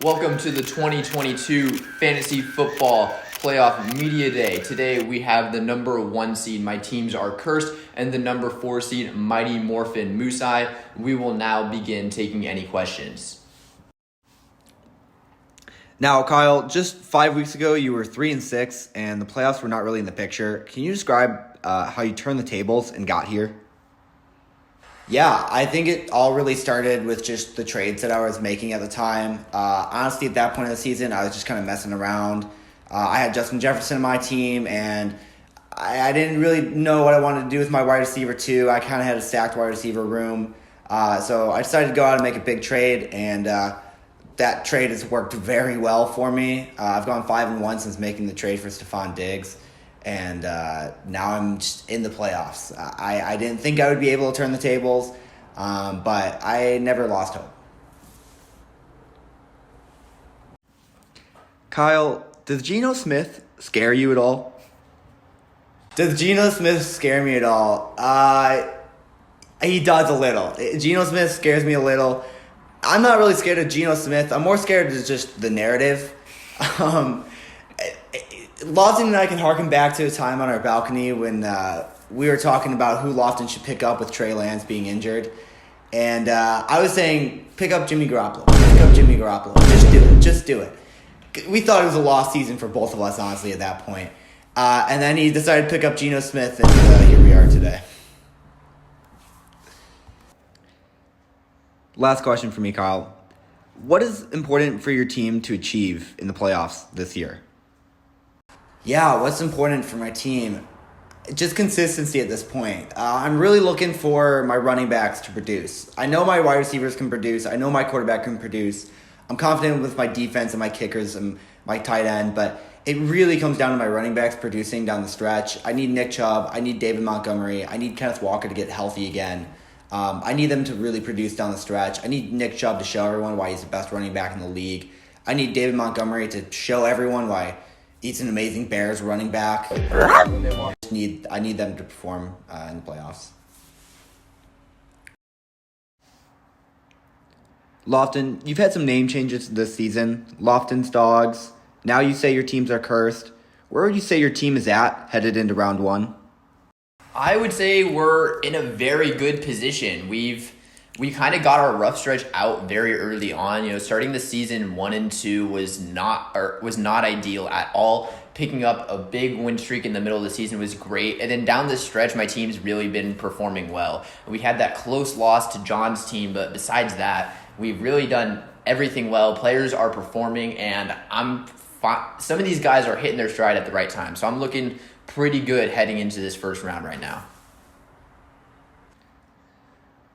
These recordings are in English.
Welcome to the 2022 Fantasy Football Playoff Media Day. Today we have the number 1 seed, My Teams Are Cursed, and the number 4 seed, Mighty Morphin Moosei. We will now begin taking any questions. Now, Kyle, just 5 weeks ago, you were 3-6, and the playoffs were not really in the picture. Can you describe how you turned the tables and got here? Yeah, I think it all really started with just the trades that I was making at the time. Honestly, at that point of the season, I was just kind of messing around. I had Justin Jefferson on my team, and I didn't really know what I wanted to do with my wide receiver, too. I kind of had a stacked wide receiver room. So I decided to go out and make a big trade, and that trade has worked very well for me. I've gone 5-1 since making the trade for Stephon Diggs. And now I'm just in the playoffs. I didn't think I would be able to turn the tables, but I never lost hope. Kyle, does Geno Smith scare you at all? Does Geno Smith scare me at all? He does a little. Geno Smith scares me a little. I'm not really scared of Geno Smith. I'm more scared of just the narrative. Lofton and I can harken back to a time on our balcony when we were talking about who Lofton should pick up with Trey Lance being injured. And I was saying, pick up Jimmy Garoppolo. Pick up Jimmy Garoppolo. Just do it. Just do it. We thought it was a lost season for both of us, honestly, at that point. And then he decided to pick up Geno Smith, and here we are today. Last question for me, Kyle. What is important for your team to achieve in the playoffs this year? Yeah, what's important for my team? Just consistency at this point. I'm really looking for my running backs to produce. I know my wide receivers can produce. I know my quarterback can produce. I'm confident with my defense and my kickers and my tight end, but it really comes down to my running backs producing down the stretch. I need Nick Chubb. I need David Montgomery. I need Kenneth Walker to get healthy again. I need them to really produce down the stretch. I need Nick Chubb to show everyone why he's the best running back in the league. I need David Montgomery to show everyone why he's an amazing Bears running back. I need them to perform in the playoffs. Lofton, you've had some name changes this season. Lofton's Dogs. Now you say your teams are cursed. Where would you say your team is at headed into round 1? I would say we're in a very good position. We kind of got our rough stretch out very early on. You know, starting the season 1 and 2 was not ideal at all. Picking up a big win streak in the middle of the season was great. And then down the stretch, my team's really been performing well. We had that close loss to John's team, but besides that, we've really done everything well. Players are performing, and some of these guys are hitting their stride at the right time. So I'm looking pretty good heading into this first round right now.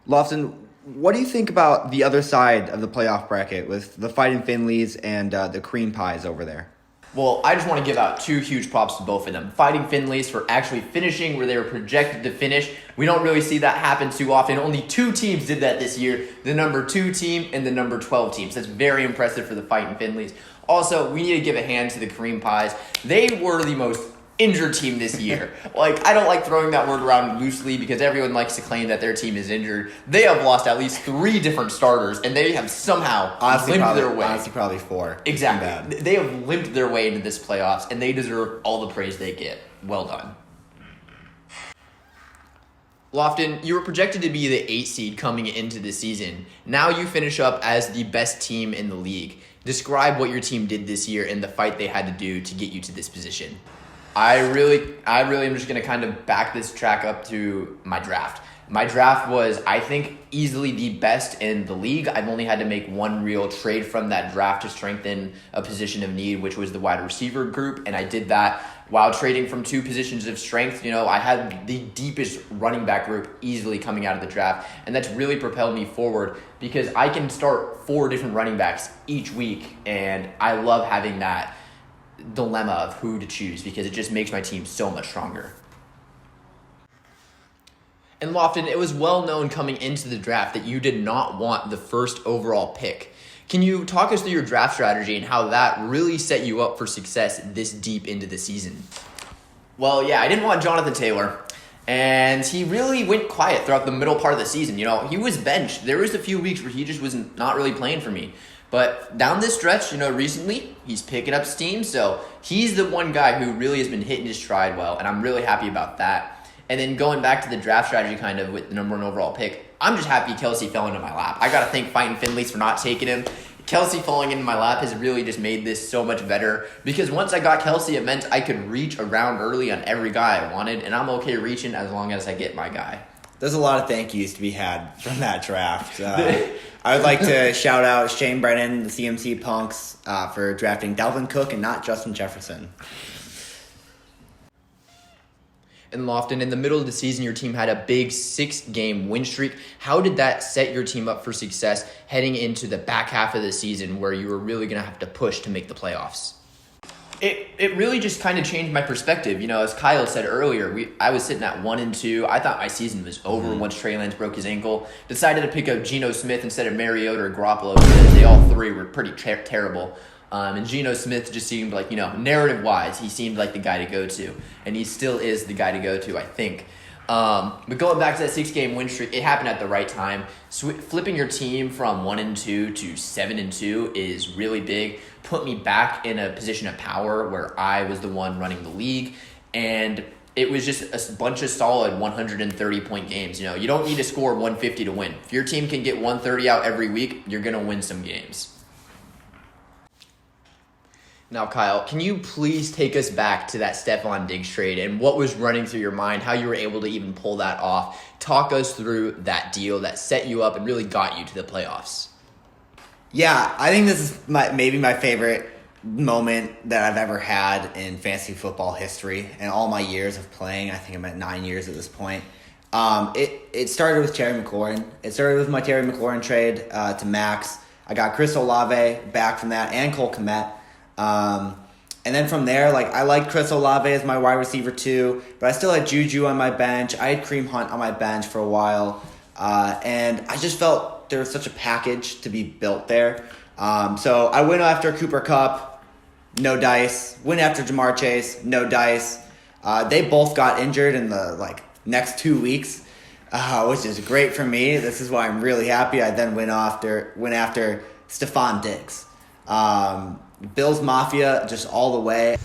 Lofton, what do you think about the other side of the playoff bracket with the Fighting Finleys and the Cream Pies over there? Well, I just want to give out 2 huge props to both of them. Fighting Finleys for actually finishing where they were projected to finish. We don't really see that happen too often. Only 2 teams did that this year, the number 2 team and the number 12 team. So that's very impressive for the Fighting Finleys. Also, we need to give a hand to the Cream Pies. They were the most injured team this year. I don't like throwing that word around loosely because everyone likes to claim that their team is injured. They have lost at least 3 different starters, and they have somehow limped their way. Honestly, probably 4. Exactly. They have limped their way into this playoffs, and they deserve all the praise they get. Well done. Lofton, you were projected to be the 8 seed coming into the season. Now you finish up as the best team in the league. Describe what your team did this year and the fight they had to do to get you to this position. I really am just going to kind of back this track up to my draft. My draft was, I think, easily the best in the league. I've only had to make one real trade from that draft to strengthen a position of need, which was the wide receiver group, and I did that while trading from 2 positions of strength. You know, I had the deepest running back group easily coming out of the draft, and that's really propelled me forward because I can start 4 different running backs each week, and I love having that dilemma of who to choose because it just makes my team so much stronger. And Lofton, it was well known coming into the draft that you did not want the first overall pick. Can you talk us through your draft strategy and how that really set you up for success this deep into the season? Well, yeah, I didn't want Jonathan Taylor, and he really went quiet throughout the middle part of the season. You know, he was benched. There was a few weeks where he just was not really playing for me. But down this stretch, recently, he's picking up steam. So he's the one guy who really has been hitting his stride well, and I'm really happy about that. And then going back to the draft strategy kind of with the number 1 overall pick, I'm just happy Kelsey fell into my lap. I got to thank Fighting Finley's for not taking him. Kelsey falling into my lap has really just made this so much better because once I got Kelsey, it meant I could reach around early on every guy I wanted, and I'm okay reaching as long as I get my guy. There's a lot of thank yous to be had from that draft. I would like to shout out Shane Brennan, the CMC Punks, for drafting Dalvin Cook and not Justin Jefferson. And Lofton, in the middle of the season, your team had a big 6-game win streak. How did that set your team up for success heading into the back half of the season where you were really going to have to push to make the playoffs? It really just kind of changed my perspective. As Kyle said earlier, I was sitting at 1-2. I thought my season was over once Trey Lance broke his ankle. Decided to pick up Geno Smith instead of Mariota or Garoppolo because they all three were pretty terrible. And Geno Smith just seemed like, narrative-wise, he seemed like the guy to go to. And he still is the guy to go to, I think. But going back to that 6-game win streak, it happened at the right time. Flipping your team from 1-2 to 7-2 is really big. Put me back in a position of power where I was the one running the league. And it was just a bunch of solid 130-point games. You don't need to score 150 to win. If your team can get 130 out every week, you're going to win some games. Now, Kyle, can you please take us back to that Stephon Diggs trade and what was running through your mind, how you were able to even pull that off? Talk us through that deal that set you up and really got you to the playoffs. Yeah, I think this is maybe my favorite moment that I've ever had in fantasy football history and all my years of playing. I think I'm at 9 years at this point. It started with Terry McLaurin. It started with my Terry McLaurin trade to Max. I got Chris Olave back from that and Cole Kmet. And then from there, I liked Chris Olave as my wide receiver too, but I still had Juju on my bench. I had Kareem Hunt on my bench for a while. And I just felt there was such a package to be built there. So I went after Cooper Kupp, no dice. Went after Jamar Chase, no dice. They both got injured in the next 2 weeks, which is great for me. This is why I'm really happy. I then went after Stephon Diggs. Bills Mafia just all the way.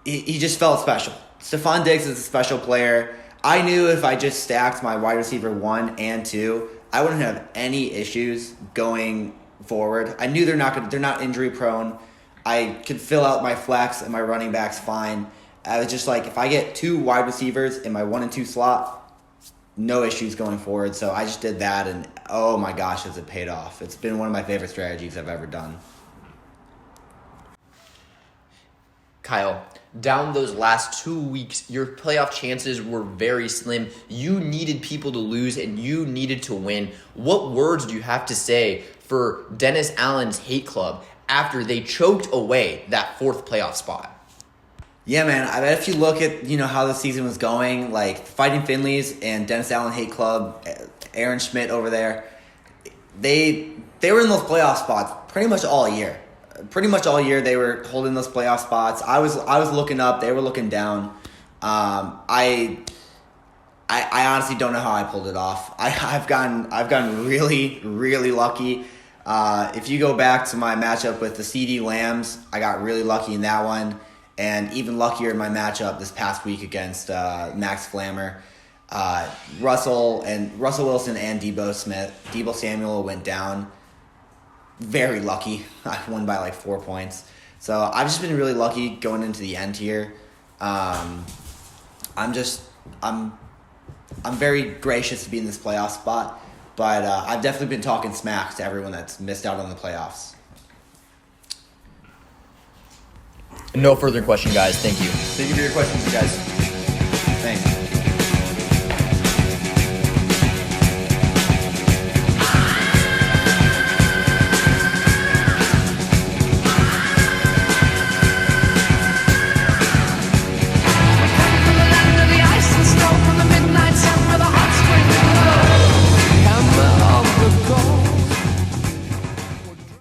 He just felt special. Stephon Diggs is a special player. I knew if I just stacked my wide receiver 1 and 2, I wouldn't have any issues going forward. I knew they're not injury prone. I could fill out my flex and my running backs fine. I was just if I get 2 wide receivers in my 1 and 2 slot, no issues going forward. So I just did that, and oh my gosh, has it paid off. It's been one of my favorite strategies I've ever done. Kyle, down those last 2 weeks, your playoff chances were very slim. You needed people to lose, and you needed to win. What words do you have to say for Dennis Allen's hate club after they choked away that 4th playoff spot? Yeah, man. I bet if you look at how the season was going, Fighting Finleys and Dennis Allen Hate Club, Aaron Schmidt over there, they were in those playoff spots pretty much all year. Pretty much all year they were holding those playoff spots. I was looking up, they were looking down. I honestly don't know how I pulled it off. I've gotten really, really lucky. If you go back to my matchup with the CD Lambs, I got really lucky in that one. And even luckier in my matchup this past week against Max Flammer. Russell Wilson and Debo Samuel went down. Very lucky. I won by 4 points. So I've just been really lucky going into the end here. I'm very gracious to be in this playoff spot, but I've definitely been talking smack to everyone that's missed out on the playoffs. No further question, guys. Thank you. Thank you for your questions, guys. Thanks.